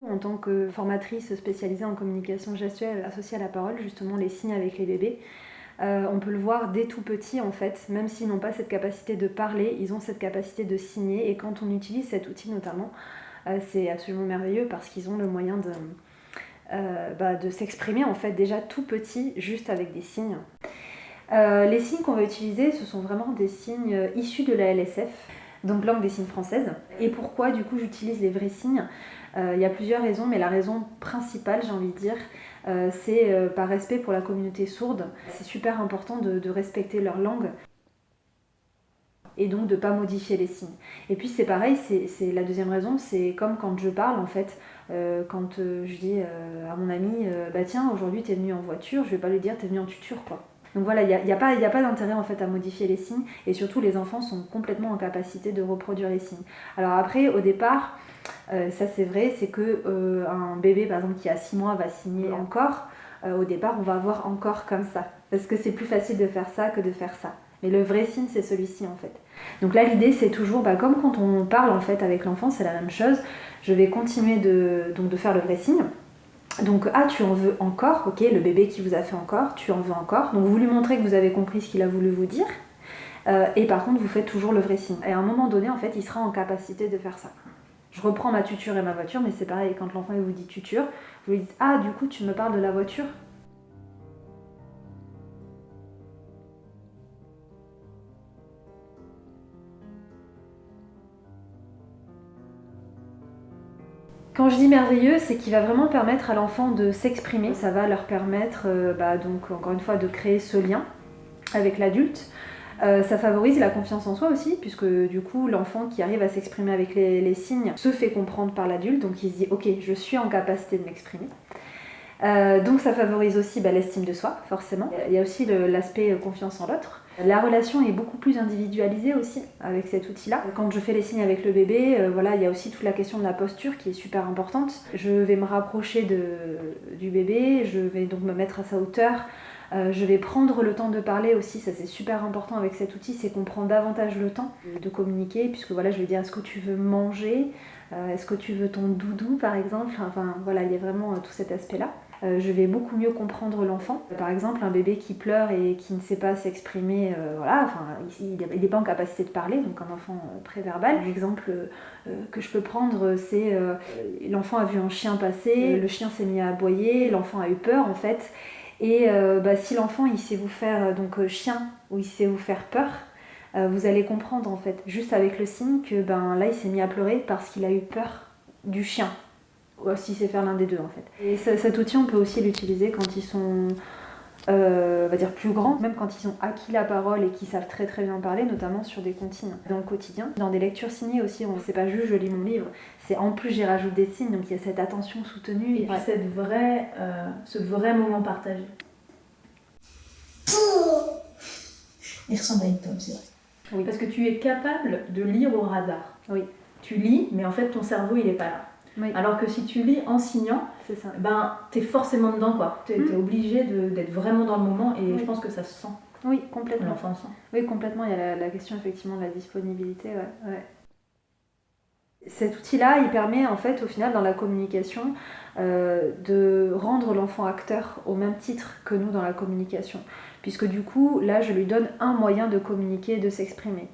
En tant que formatrice spécialisée en communication gestuelle associée à la parole, justement les signes avec les bébés, on peut le voir dès tout petit en fait, même s'ils n'ont pas cette capacité de parler, ils ont cette capacité de signer et quand on utilise cet outil notamment, c'est absolument merveilleux parce qu'ils ont le moyen de s'exprimer en fait déjà tout petit juste avec des signes. Les signes qu'on va utiliser, ce sont vraiment des signes issus de la LSF, donc langue des signes française. Et pourquoi du coup j'utilise les vrais signes ? Il y a plusieurs raisons, mais la raison principale, j'ai envie de dire, c'est par respect pour la communauté sourde. C'est super important de respecter leur langue et donc de ne pas modifier les signes. Et puis c'est pareil, c'est la deuxième raison, c'est comme quand je parle en fait, quand je dis à mon ami, bah tiens, aujourd'hui t'es venu en voiture, je vais pas lui dire t'es venu en tuture quoi. Donc voilà, il n'y a pas d'intérêt en fait à modifier les signes et surtout les enfants sont complètement en capacité de reproduire les signes. Alors après, au départ, ça c'est vrai, c'est que un bébé par exemple qui a 6 mois va signer encore. Au départ, on va avoir encore comme ça parce que c'est plus facile de faire ça que de faire ça. Mais le vrai signe, c'est celui-ci en fait. Donc là, l'idée, c'est toujours, comme quand on parle en fait avec l'enfant, c'est la même chose. Je vais continuer de faire le vrai signe. Donc, tu en veux encore, ok, le bébé qui vous a fait encore, tu en veux encore. Donc, vous lui montrez que vous avez compris ce qu'il a voulu vous dire. Et par contre, vous faites toujours le vrai signe. Et à un moment donné, en fait, il sera en capacité de faire ça. Je reprends ma tuture et ma voiture, mais c'est pareil, quand l'enfant il vous dit tuture, vous lui dites, du coup, tu me parles de la voiture ? Quand je dis merveilleux, c'est qu'il va vraiment permettre à l'enfant de s'exprimer. Ça va leur permettre, donc encore une fois, de créer ce lien avec l'adulte. Ça favorise la confiance en soi aussi, puisque du coup, l'enfant qui arrive à s'exprimer avec les signes se fait comprendre par l'adulte, donc il se dit « Ok, je suis en capacité de m'exprimer ». Donc ça favorise aussi l'estime de soi, forcément. Il y a aussi l'aspect confiance en l'autre. La relation est beaucoup plus individualisée aussi avec cet outil-là. Quand je fais les signes avec le bébé, il y a aussi toute la question de la posture qui est super importante. Je vais me rapprocher du bébé, je vais donc me mettre à sa hauteur. Je vais prendre le temps de parler aussi, ça c'est super important avec cet outil, c'est qu'on prend davantage le temps de communiquer, puisque je vais dire est-ce que tu veux manger, est-ce que tu veux ton doudou par exemple, il y a vraiment tout cet aspect-là. Je vais beaucoup mieux comprendre l'enfant. Par exemple, un bébé qui pleure et qui ne sait pas s'exprimer, il n'est pas en capacité de parler, donc un enfant préverbal. L'exemple que je peux prendre, c'est l'enfant a vu un chien passer, le chien s'est mis à aboyer, l'enfant a eu peur en fait. Et si l'enfant il sait vous faire chien ou il sait vous faire peur, vous allez comprendre en fait, juste avec le signe que là il s'est mis à pleurer parce qu'il a eu peur du chien. Si c'est faire l'un des deux en fait. Et cet outil on peut aussi l'utiliser quand ils sont plus grands, même quand ils ont acquis la parole et qu'ils savent très très bien parler, notamment sur des comptines dans le quotidien. Dans des lectures signées aussi, c'est pas juste je lis mon livre, c'est en plus j'y rajoute des signes, donc il y a cette attention soutenue. Et puis ce vrai moment partagé. Il ressemble à une pomme, c'est vrai. Oui. Parce que tu es capable de lire au radar. Oui. Tu lis, mais en fait ton cerveau il est pas là. Oui. Alors que si tu lis en signant, c'est ça. T'es forcément dedans quoi. T'es obligé d'être vraiment dans le moment et je pense que ça se sent. Oui, complètement. L'enfant le sent. Oui, complètement. Il y a la question effectivement de la disponibilité. Ouais. Cet outil-là, il permet en fait au final dans la communication de rendre l'enfant acteur au même titre que nous dans la communication. Puisque du coup, là, je lui donne un moyen de communiquer et de s'exprimer.